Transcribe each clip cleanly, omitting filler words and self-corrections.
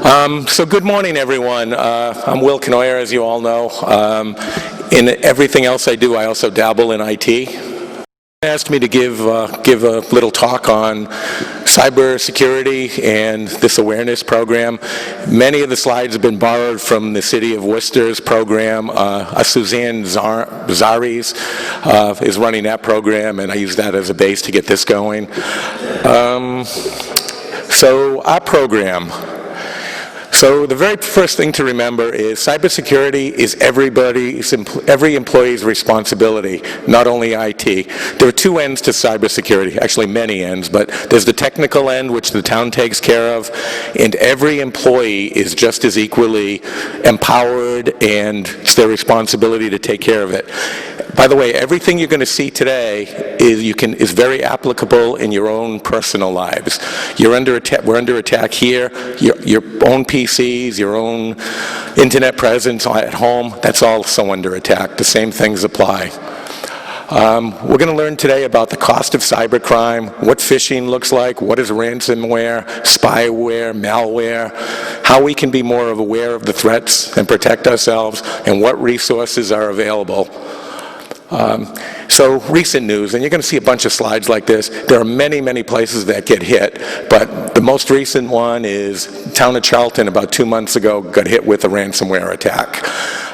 So good morning, everyone. I'm Wil Cournoyer, as you all know. In everything else I do, I also dabble in IT. They asked me to give a little talk on cybersecurity and this awareness program. Many of the slides have been borrowed from the City of Worcester's program. Suzanne Zaris is running that program, and I use that as a base to get this going. So our program. So the very first thing to remember is cybersecurity is every employee's responsibility, not only IT. There are two ends to cybersecurity, actually many ends, but there's the technical end, which the town takes care of, and every employee is just as equally empowered, and it's their responsibility to take care of it. By the way, everything you're going to see today is very applicable in your own personal lives. We're under attack here. Your own PCs, your own internet presence at home, that's also under attack. The same things apply. We're going to learn today about the cost of cybercrime, what phishing looks like, what is ransomware, spyware, malware, how we can be more aware of the threats and protect ourselves, and what resources are available. So recent news, and you're going to see a bunch of slides like this. There are many, many places that get hit, but the most recent one is the town of Charlton about 2 months ago got hit with a ransomware attack.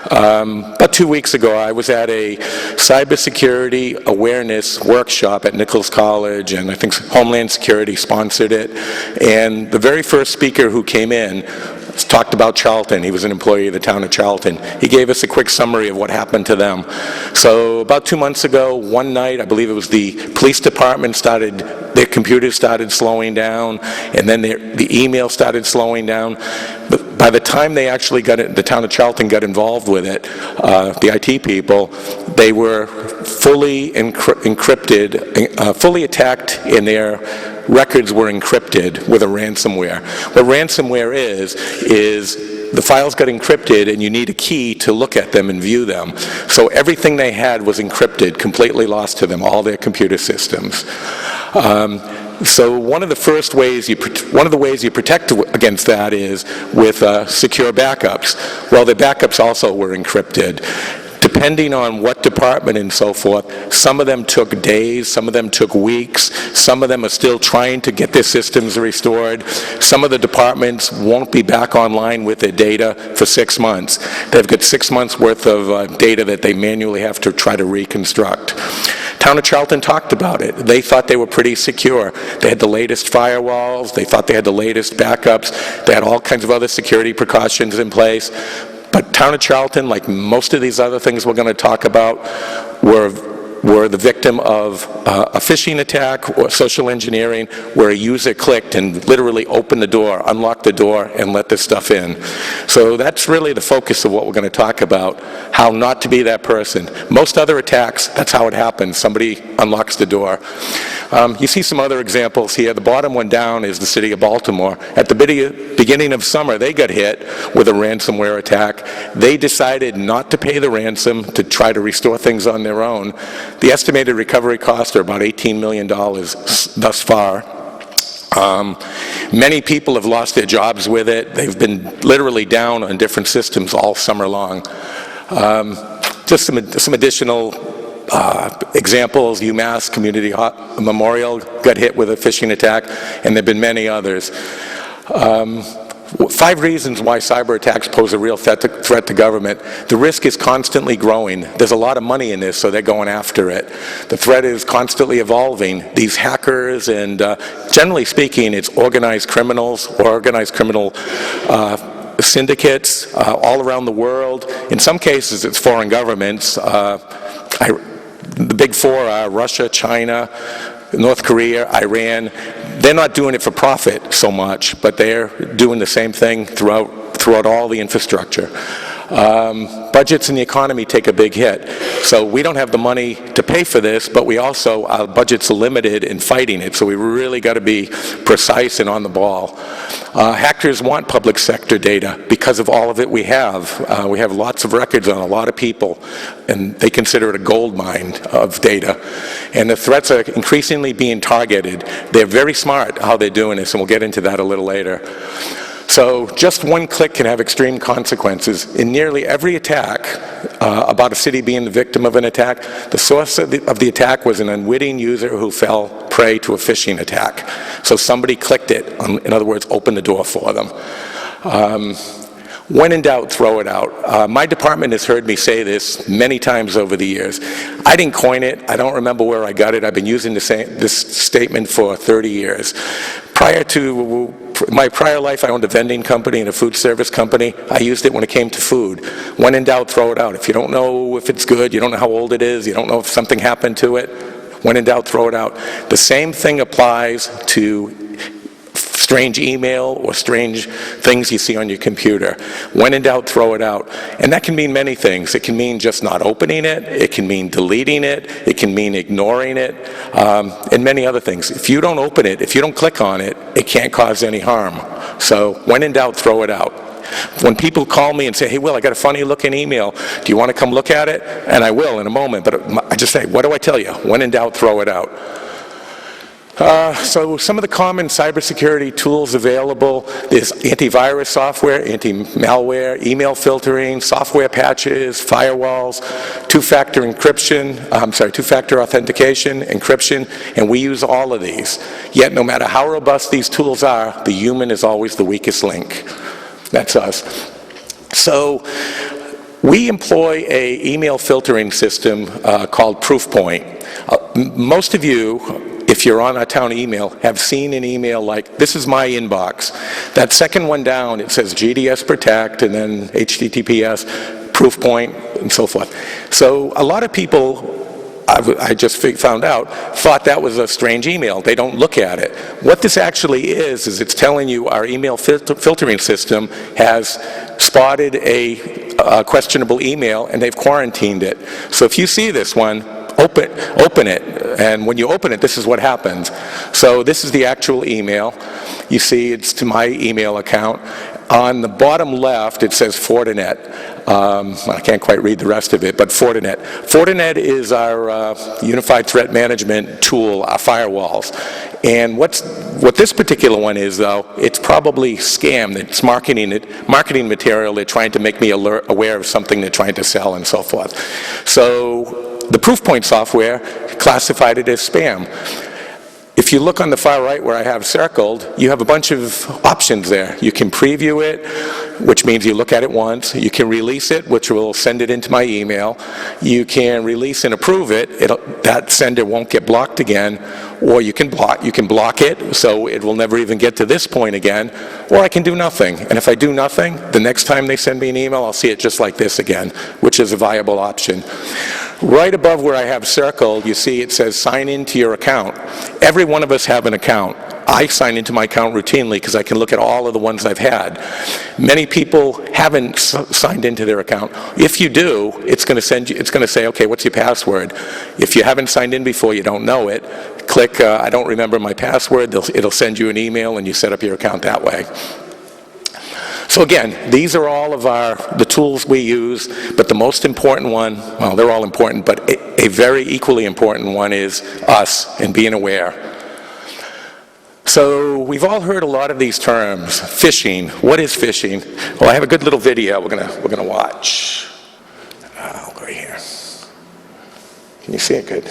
About 2 weeks ago, I was at a cybersecurity awareness workshop at Nichols College, and I think Homeland Security sponsored it. And the very first speaker who came in talked about Charlton. He was an employee of the town of Charlton. He gave us a quick summary of what happened to them. So about 2 months ago, one night, I believe it was the police department their computers started slowing down, and then the email started slowing down. But by the time they actually the town of Charlton got involved with it, the IT people, they were fully encrypted, fully attacked, and their records were encrypted with a ransomware. What ransomware is the files got encrypted, and you need a key to look at them and view them. So everything they had was encrypted, completely lost to them, all their computer systems. So one of the ways you protect against that is with secure backups. Well, the backups also were encrypted. Depending on what department and so forth, some of them took days, some of them took weeks, some of them are still trying to get their systems restored. Some of the departments won't be back online with their data for 6 months. They've got 6 months worth of data that they manually have to try to reconstruct. Town of Charlton talked about it. They thought they were pretty secure. They had the latest firewalls, they thought they had the latest backups, they had all kinds of other security precautions in place. But town of Charlton, like most of these other things we're going to talk about, were the victim of a phishing attack or social engineering where a user clicked and literally opened the door, unlocked the door, and let this stuff in. So that's really the focus of what we're going to talk about, how not to be that person. Most other attacks, that's how it happens. Somebody unlocks the door. You see some other examples here. The bottom one down is the city of Baltimore. At the beginning of summer, they got hit with a ransomware attack. They decided not to pay the ransom to try to restore things on their own. The estimated recovery costs are about $18 million thus far. Many people have lost their jobs with it. They've been literally down on different systems all summer long. Just some additional examples. UMass Community Memorial got hit with a phishing attack, and there have been many others. 5 reasons why cyber attacks pose a real threat to government. The risk is constantly growing. There's a lot of money in this, so they're going after it. The threat is constantly evolving. These hackers and, generally speaking, it's organized criminal syndicates all around the world. In some cases, it's foreign governments. The big four are Russia, China, North Korea, Iran. They're not doing it for profit so much, but they're doing the same thing throughout all the infrastructure. Budgets in the economy take a big hit. So we don't have the money to pay for this, but our budgets are limited in fighting it, so we really got to be precise and on the ball. Hackers want public sector data because of all of it we have. We have lots of records on a lot of people, and they consider it a gold mine of data. And the threats are increasingly being targeted. They're very smart how they're doing this, and we'll get into that a little later. So just one click can have extreme consequences. In nearly every attack, about a city being the victim of an attack, the source of the attack was an unwitting user who fell prey to a phishing attack. So somebody clicked it, in other words, opened the door for them. When in doubt, throw it out. My department has heard me say this many times over the years. I didn't coin it. I don't remember where I got it. I've been using this statement for 30 years. Prior to my prior life, I owned a vending company and a food service company. I used it when it came to food. When in doubt, throw it out. If you don't know if it's good, you don't know how old it is, you don't know if something happened to it, when in doubt, throw it out. The same thing applies to strange email or strange things you see on your computer. When in doubt, throw it out. And that can mean many things. It can mean just not opening it. It can mean deleting it. It can mean ignoring it, and many other things. If you don't open it, if you don't click on it, it can't cause any harm. So when in doubt, throw it out. When people call me and say, hey, Will, I got a funny looking email. Do you want to come look at it? And I will in a moment, but I just say, what do I tell you? When in doubt, throw it out. So some of the common cybersecurity tools available is antivirus software, anti-malware, email filtering, software patches, firewalls, two-factor authentication, encryption, and we use all of these. Yet no matter how robust these tools are, the human is always the weakest link. That's us. So we employ an email filtering system called Proofpoint. Most of you, if you're on our town email, have seen an email like, this is my inbox. That second one down, it says GDS Protect, and then HTTPS, Proofpoint, and so forth. So a lot of people, I just found out, thought that was a strange email. They don't look at it. What this actually is it's telling you our email filtering system has spotted a questionable email, and they've quarantined it. So if you see this one, open it, and when you open it, this is what happens. So this is the actual email. You see it's to my email account. On the bottom left, it says Fortinet. I can't quite read the rest of it, but Fortinet. Fortinet is our unified threat management tool, our firewalls. And what this particular one is, though, it's probably scam. It's marketing material. They're trying to make me aware of something they're trying to sell and so forth. So the Proofpoint software classified it as spam. If you look on the far right where I have circled, you have a bunch of options there. You can preview it, which means you look at it once. You can release it, which will send it into my email. You can release and approve it. That sender won't get blocked again. Or you can block it, so it will never even get to this point again. Or I can do nothing. And if I do nothing, the next time they send me an email, I'll see it just like this again, which is a viable option. Right above where I have circled, you see it says sign into your account. Every one of us have an account. I sign into my account routinely because I can look at all of the ones I've had. Many people haven't signed into their account. If you do, it's going to say, okay, what's your password? If you haven't signed in before, you don't know it, click I don't remember my password. It'll send you an email and you set up your account that way. So again, these are all of the tools we use, but the most important one, well, they're all important, but a very equally important one is us and being aware. So we've all heard a lot of these terms. Phishing. What is phishing? Well, I have a good little video we're gonna watch. I'll go right here. Can you see it good?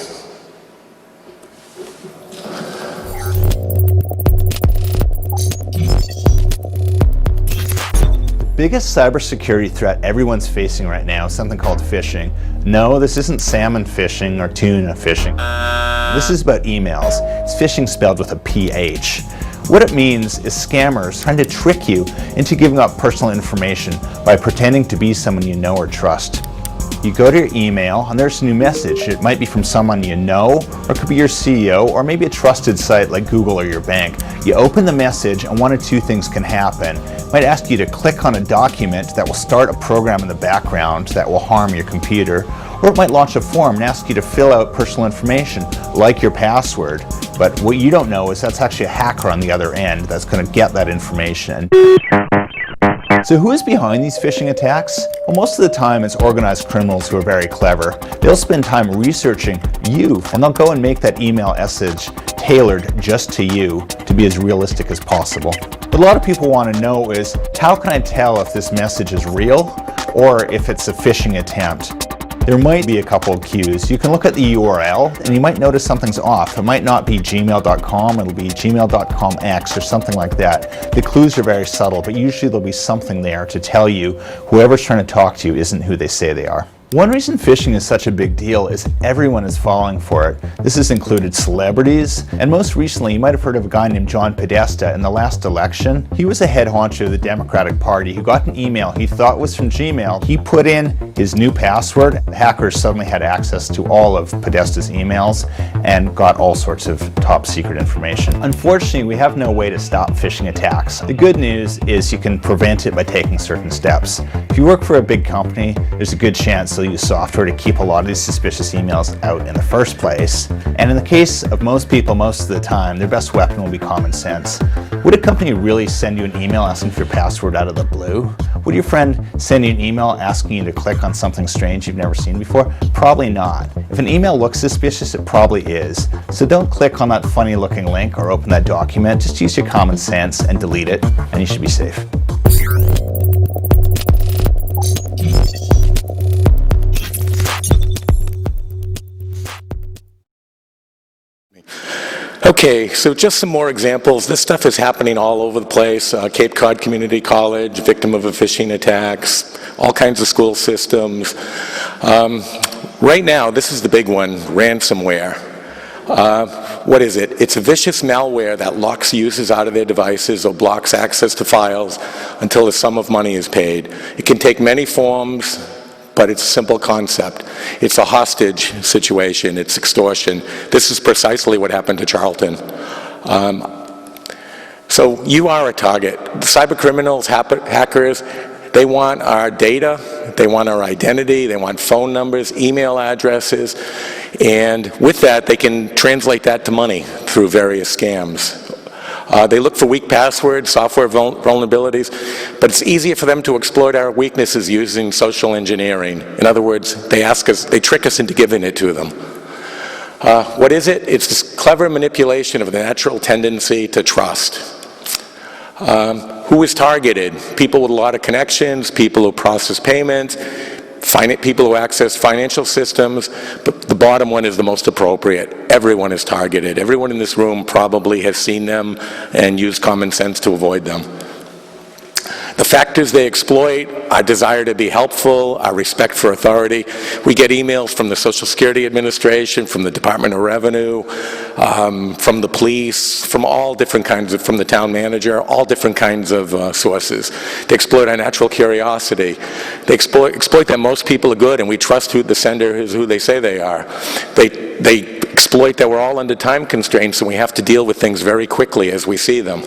The biggest cybersecurity threat everyone's facing right now is something called phishing. No, this isn't salmon fishing or tuna fishing. This is about emails. It's phishing spelled with a PH. What it means is scammers trying to trick you into giving up personal information by pretending to be someone you know or trust. You go to your email and there's a new message. It might be from someone you know, or it could be your CEO, or maybe a trusted site like Google or your bank. You open the message and one of two things can happen. It might ask you to click on a document that will start a program in the background that will harm your computer, or it might launch a form and ask you to fill out personal information like your password. But what you don't know is that's actually a hacker on the other end that's going to get that information. So who is behind these phishing attacks? Well, most of the time it's organized criminals who are very clever. They'll spend time researching you, and they'll go and make that email message tailored just to you to be as realistic as possible. What a lot of people want to know is, how can I tell if this message is real or if it's a phishing attempt? There might be a couple of cues. You can look at the URL and you might notice something's off. It might not be gmail.com, it'll be gmail.comx or something like that. The clues are very subtle, but usually there'll be something there to tell you whoever's trying to talk to you isn't who they say they are. One reason phishing is such a big deal is everyone is falling for it. This has included celebrities, and most recently you might have heard of a guy named John Podesta in the last election. He was a head honcho of the Democratic Party who got an email he thought was from Gmail. He put in his new password. Hackers suddenly had access to all of Podesta's emails and got all sorts of top secret information. Unfortunately, we have no way to stop phishing attacks. The good news is you can prevent it by taking certain steps. If you work for a big company, there's a good chance they'll use software to keep a lot of these suspicious emails out in the first place. And in the case of most people, most of the time, their best weapon will be common sense. Would a company really send you an email asking for your password out of the blue? Would your friend send you an email asking you to click on something strange you've never seen before? Probably not. If an email looks suspicious, it probably is. So don't click on that funny looking link or open that document. Just use your common sense and delete it, and you should be safe. Okay, so just some more examples. This stuff is happening all over the place. Cape Cod Community College, victim of a phishing attacks, all kinds of school systems. Right now, this is the big one, ransomware. What is it? It's a vicious malware that locks users out of their devices or blocks access to files until a sum of money is paid. It can take many forms, but it's a simple concept. It's a hostage situation, it's extortion. This is precisely what happened to Charlton. So you are a target. The cyber criminals, hackers, they want our data, they want our identity, they want phone numbers, email addresses, and with that they can translate that to money through various scams. They look for weak passwords, software vulnerabilities, but it's easier for them to exploit our weaknesses using social engineering. In other words, they trick us into giving it to them. What is it? It's this clever manipulation of the natural tendency to trust. Who is targeted? People with a lot of connections, people who process payments, people who access financial systems, but the bottom one is the most appropriate. Everyone is targeted. Everyone in this room probably has seen them and used common sense to avoid them. The factors they exploit, our desire to be helpful, our respect for authority. We get emails from the Social Security Administration, from the Department of Revenue, from the police, from all different kinds of, from the town manager, all different kinds of sources. They exploit our natural curiosity. They exploit that most people are good and we trust who the sender is, who they say they are. They exploit that we're all under time constraints and we have to deal with things very quickly as we see them.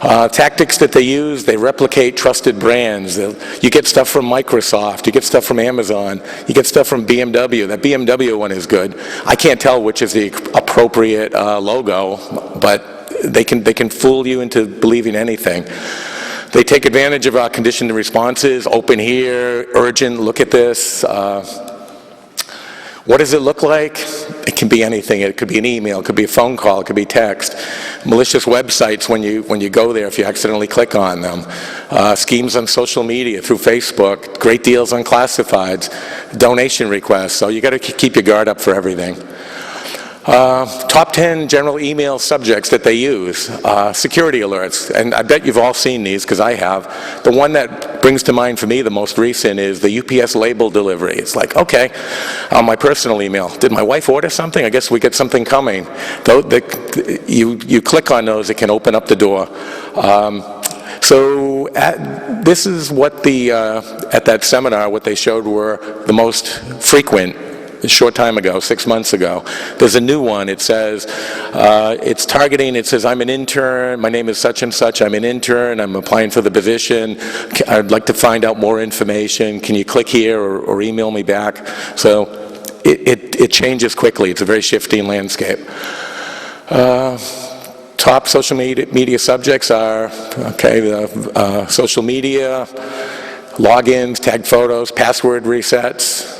Tactics that they use, they replicate trusted brands. You get stuff from Microsoft, you get stuff from Amazon, you get stuff from BMW. That BMW one is good. I can't tell which is the appropriate logo, but they can fool you into believing anything. They take advantage of our conditioned responses, open here, urgent, look at this. What does it look like? It can be anything. It could be an email, it could be a phone call, it could be text. Malicious websites when you go there if you accidentally click on them. Schemes on social media through Facebook, great deals on classifieds, donation requests. So you got to keep your guard up for everything. Top 10 general email subjects that they use, security alerts, and I bet you've all seen these because I have. The one that brings to mind for me the most recent is the UPS label delivery. It's like, okay, my personal email, did my wife order something? I guess we get something coming. You click on those, it can open up the door. This is what at that seminar, what they showed were the most frequent. A short time ago, 6 months ago. There's a new one. It says, it's targeting, it says, I'm an intern, my name is such and such, I'm an intern, I'm applying for the position, I'd like to find out more information, can you click here or email me back? So it changes quickly. It's a very shifting landscape. Top social media subjects are, social media, logins, tagged photos, password resets.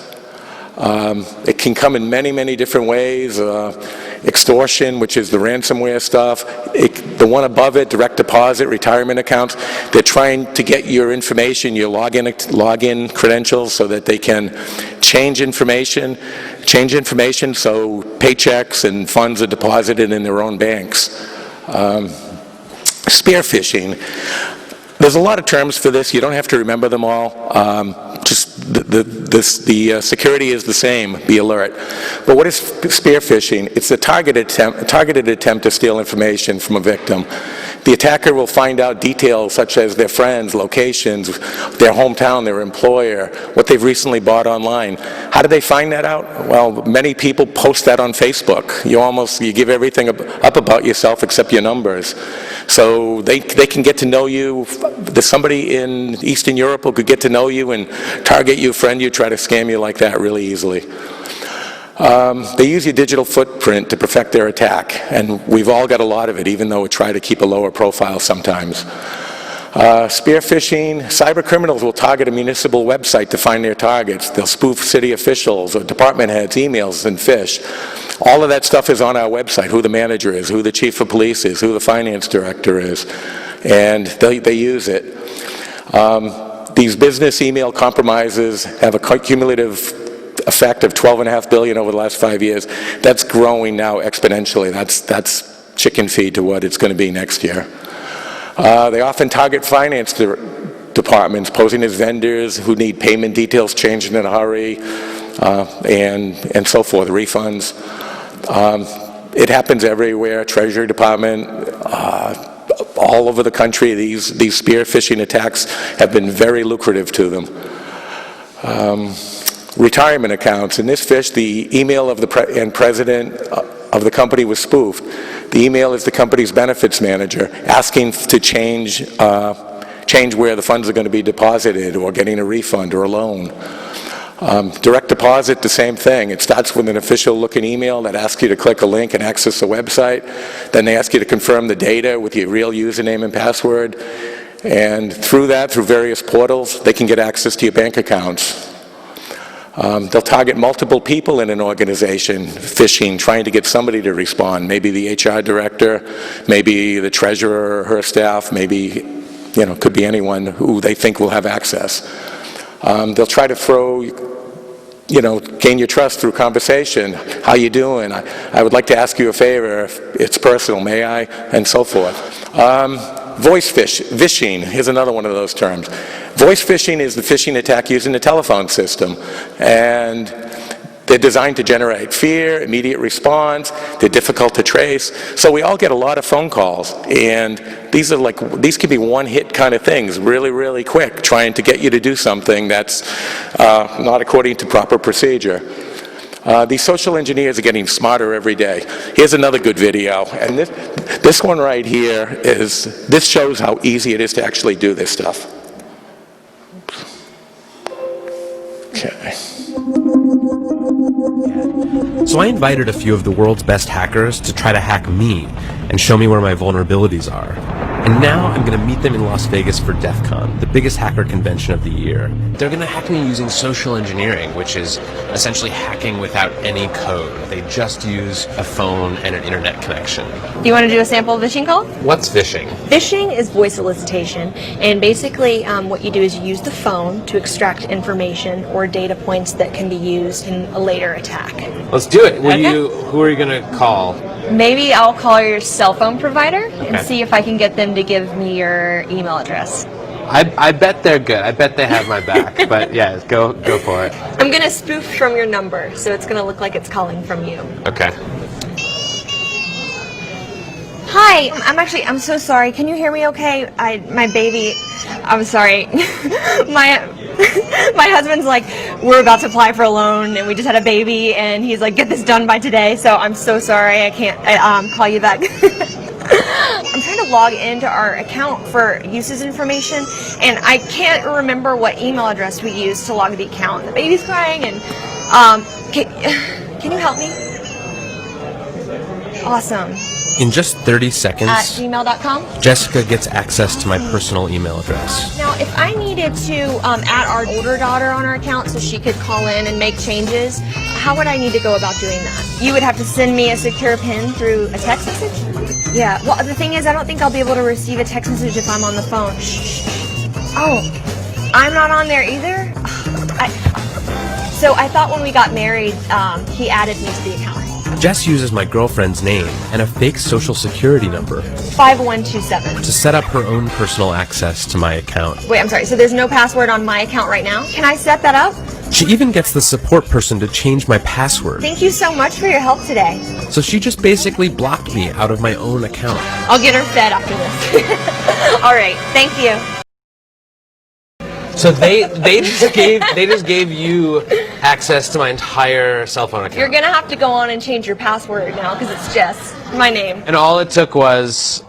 It can come in many, many different ways. Extortion, which is the ransomware stuff. The one above it, direct deposit, retirement accounts, they're trying to get your information, your login credentials, so that they can change information so paychecks and funds are deposited in their own banks. Spear phishing. There's a lot of terms for this. You don't have to remember them all. Just the security is the same. Be alert. But what is spear phishing? It's a targeted attempt to steal information from a victim. The attacker will find out details such as their friends, locations, their hometown, their employer, what they've recently bought online. How do they find that out? Well, many people post that on Facebook. You give everything up about yourself except your numbers. So they can get to know you. There's somebody in Eastern Europe who could get to know you and target you, friend you, try to scam you like that really easily. They use your digital footprint to perfect their attack, and we've all got a lot of it, even though we try to keep a lower profile sometimes. Spear phishing, cyber criminals will target a municipal website to find their targets. They'll spoof city officials or department heads' emails and phish. All of that stuff is on our website, who the manager is, who the chief of police is, who the finance director is, and they use it. These business email compromises have a cumulative effect of $12.5 billion over the last 5 years. That's growing now exponentially. That's chicken feed to what it's going to be next year. They often target finance departments, posing as vendors who need payment details changed in a hurry, and so forth, refunds. It happens everywhere, Treasury Department, all over the country. These spear phishing attacks have been very lucrative to them. Retirement accounts. In this phish, the email of the president of the company was spoofed. The email is the company's benefits manager asking to change where the funds are going to be deposited, or getting a refund or a loan. Direct deposit, the same thing. It starts with an official-looking email that asks you to click a link and access the website. Then they ask you to confirm the data with your real username and password. And through various portals, they can get access to your bank accounts. They'll target multiple people in an organization, phishing, trying to get somebody to respond. Maybe the HR director, maybe the treasurer or her staff, maybe, could be anyone who they think will have access. They'll try to gain your trust through conversation. How you doing? I would like to ask you a favor. It's personal, may I? And so forth. Voice phishing, here's another one of those terms. Voice phishing is the phishing attack using the telephone system, and they're designed to generate fear, immediate response. They're difficult to trace. So we all get a lot of phone calls, and these can be one-hit kind of things, really, really quick, trying to get you to do something that's not according to proper procedure. These social engineers are getting smarter every day. Here's another good video, and this one right here this shows how easy it is to actually do this stuff. Okay. So I invited a few of the world's best hackers to try to hack me and show me where my vulnerabilities are. And now I'm going to meet them in Las Vegas for DEF CON, the biggest hacker convention of the year. They're going to hack me using social engineering, which is essentially hacking without any code. They just use a phone and an internet connection. Do you want to do a sample phishing call? What's phishing? Phishing is voice solicitation, and basically what you do is you use the phone to extract information or data points that can be used in a later attack. Let's do it. Okay. Who are you going to call? Maybe I'll call your cell phone provider and see if I can get them to give me your email address. I bet they're good. I bet they have my back. But yeah, go for it. I'm going to spoof from your number, so it's going to look like it's calling from you. Okay. Hi, I'm so sorry. Can you hear me okay? My baby, I'm sorry. My husband's like, we're about to apply for a loan and we just had a baby, and he's like, get this done by today. So I'm so sorry. I can't call you back. I'm trying to log into our account for uses information, and I can't remember what email address we used to log the account. The baby's crying, and can you help me? Awesome. In just 30 at seconds, gmail.com. Jessica gets access to my personal email address. Now, if I needed to add our older daughter on our account so she could call in and make changes, how would I need to go about doing that? You would have to send me a secure PIN through a text message? Yeah, well, the thing is, I don't think I'll be able to receive a text message if I'm on the phone. Oh, I'm not on there either? So I thought when we got married, he added me to the account. Jess uses my girlfriend's name and a fake social security number 5127. to set up her own personal access to my account. Wait, I'm sorry, so there's no password on my account right now? Can I set that up? She even gets the support person to change my password. Thank you so much for your help today. So she just basically blocked me out of my own account. I'll get her fed after this. All right, thank you. So they just gave you access to my entire cell phone account. You're gonna have to go on and change your password now because it's Jess, my name. And all it took was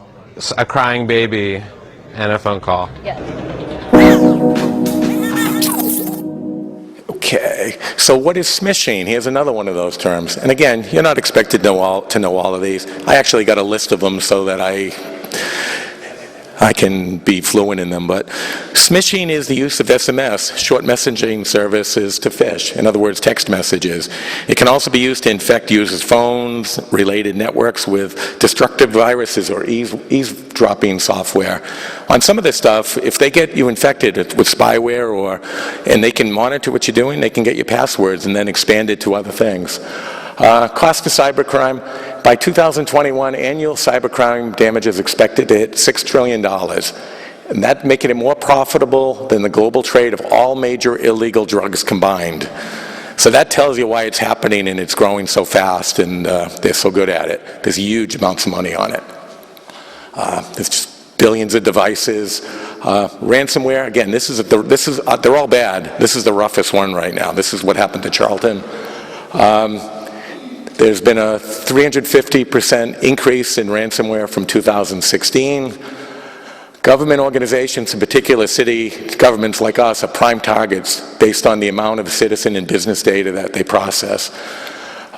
a crying baby and a phone call. Yeah. Okay, so what is smishing? Here's another one of those terms. And again, you're not expected to know all of these. I actually got a list of them so that I can be fluent in them, but smishing is the use of SMS, short messaging services, to phish. In other words, text messages. It can also be used to infect users' phones, related networks with destructive viruses or eavesdropping software. On some of this stuff, if they get you infected with spyware and they can monitor what you're doing, they can get your passwords and then expand it to other things. Cost of cybercrime. By 2021, annual cybercrime damage is expected to hit $6 trillion, and that making it more profitable than the global trade of all major illegal drugs combined. So that tells you why it's happening and it's growing so fast, and they're so good at it. There's huge amounts of money on it. There's just billions of devices. Ransomware, again, they're all bad. This is the roughest one right now. This is what happened to Charlton. There's been a 350% increase in ransomware from 2016. Government organizations, in particular city governments like us, are prime targets based on the amount of citizen and business data that they process.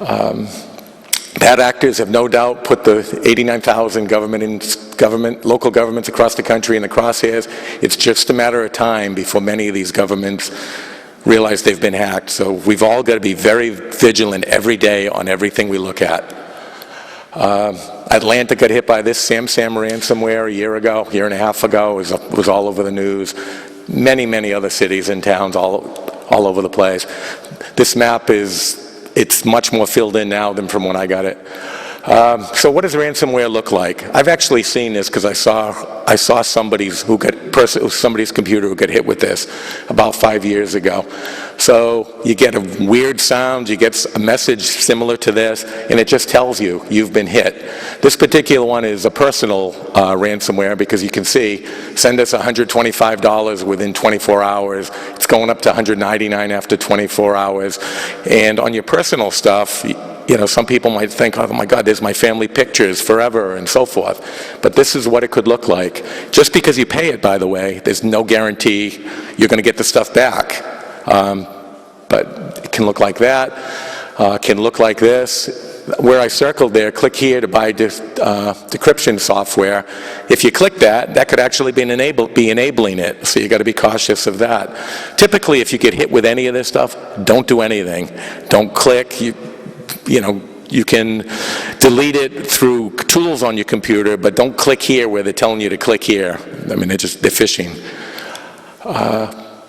Bad actors have no doubt put the 89,000 local governments across the country in the crosshairs. It's just a matter of time before many of these governments realize they've been hacked. So we've all got to be very vigilant every day on everything we look at. Atlanta got hit by this SamSam ransomware a year and a half ago. It was all over the news. Many other cities and towns all over the place. This map it's much more filled in now than from when I got it. So what does ransomware look like? I've actually seen this because I saw somebody's computer who got hit with this about 5 years ago. So you get a weird sound, you get a message similar to this, and it just tells you you've been hit. This particular one is a personal ransomware because you can see, send us $125 within 24 hours. It's going up to $199 after 24 hours. And on your personal stuff, you know, some people might think, oh my God, there's my family pictures forever and so forth. But this is what it could look like. Just because you pay it, by the way, there's no guarantee you're going to get the stuff back. But it can look like that, can look like this. Where I circled there, click here to buy decryption software. If you click that, that could actually be enabling it. So you got to be cautious of that. Typically, if you get hit with any of this stuff, don't do anything. Don't click. You know, you can delete it through tools on your computer, but don't click here where they're telling you to click here. I mean, they're phishing.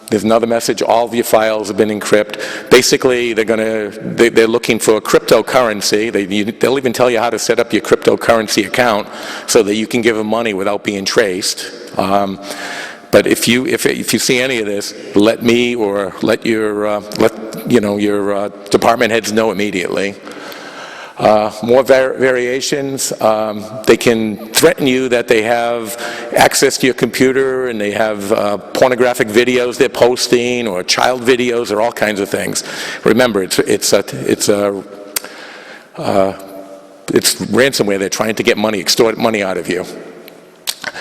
There's another message, all of your files have been encrypted. Basically, they're looking for a cryptocurrency. They'll even tell you how to set up your cryptocurrency account so that you can give them money without being traced. But if you see any of this, let me or let your department heads know immediately. More variations. They can threaten you that they have access to your computer and they have pornographic videos they're posting or child videos or all kinds of things. Remember, it's ransomware. They're trying to get money, extort money out of you.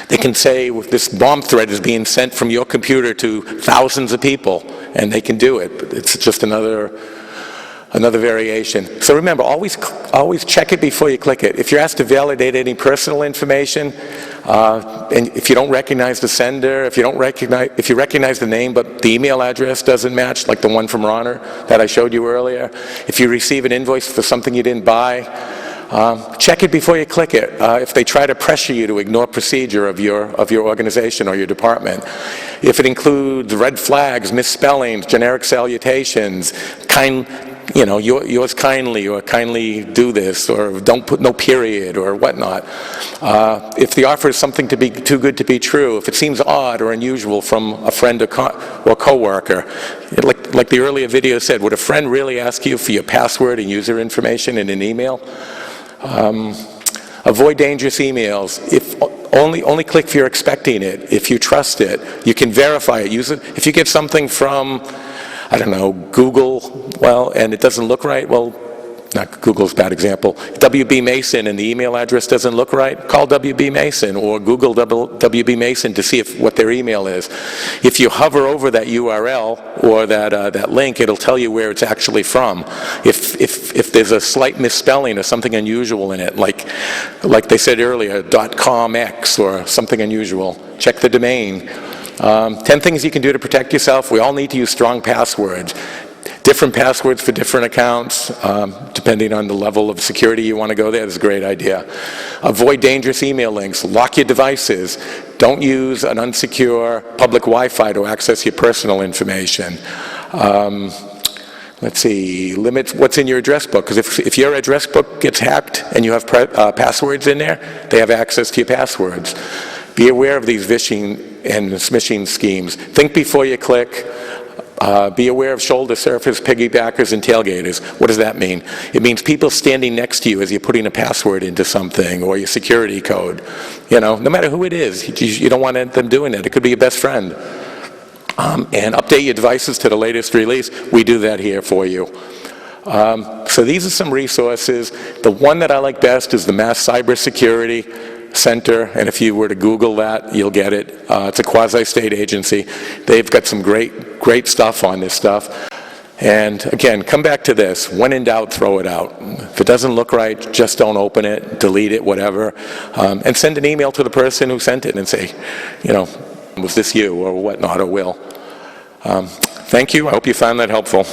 They can say this bomb threat is being sent from your computer to thousands of people, and they can do it. But it's just another Another variation. So remember, always check it before you click it. If you're asked to validate any personal information, and if you don't recognize the sender, if you recognize the name but the email address doesn't match, like the one from Ronner that I showed you earlier, if you receive an invoice for something you didn't buy, check it before you click it. If they try to pressure you to ignore procedure of your organization or your department, if it includes red flags, misspellings, generic salutations, yours kindly, or kindly do this, or don't put no period, or whatnot. If the offer is something to be too good to be true, if it seems odd or unusual from a friend or coworker, like the earlier video said, would a friend really ask you for your password and user information in an email? Avoid dangerous emails. If only click if you're expecting it. If you trust it, you can verify it. Use it. If you get something from, I don't know, Google, well, and it doesn't look right, well, not Google's a bad example. WB Mason and the email address doesn't look right, call WB Mason or Google WB Mason to see what their email is. If you hover over that URL or that link, it'll tell you where it's actually from. If there's a slight misspelling or something unusual in it, like they said earlier, .comx or something unusual, check the domain. 10 things you can do to protect yourself. We all need to use strong passwords. Different passwords for different accounts, depending on the level of security you want to go there, is a great idea. Avoid dangerous email links. Lock your devices. Don't use an unsecure public Wi-Fi to access your personal information. Let's see, limit what's in your address book, because if your address book gets hacked and you have passwords in there, they have access to your passwords. Be aware of these phishing and smishing schemes. Think before you click. Be aware of shoulder surfers, piggybackers, and tailgaters. What does that mean? It means people standing next to you as you're putting a password into something or your security code. No matter who it is, you don't want them doing it. It could be your best friend. And update your devices to the latest release. We do that here for you. So these are some resources. The one that I like best is the Mass Cybersecurity Center, and if you were to Google that, you'll get it. It's a quasi-state agency. They've got some great stuff on this stuff. And again, come back to this. When in doubt, throw it out. If it doesn't look right, just don't open it, delete it, whatever. And send an email to the person who sent it and say, was this you, or whatnot, or will. Thank you. I hope you found that helpful.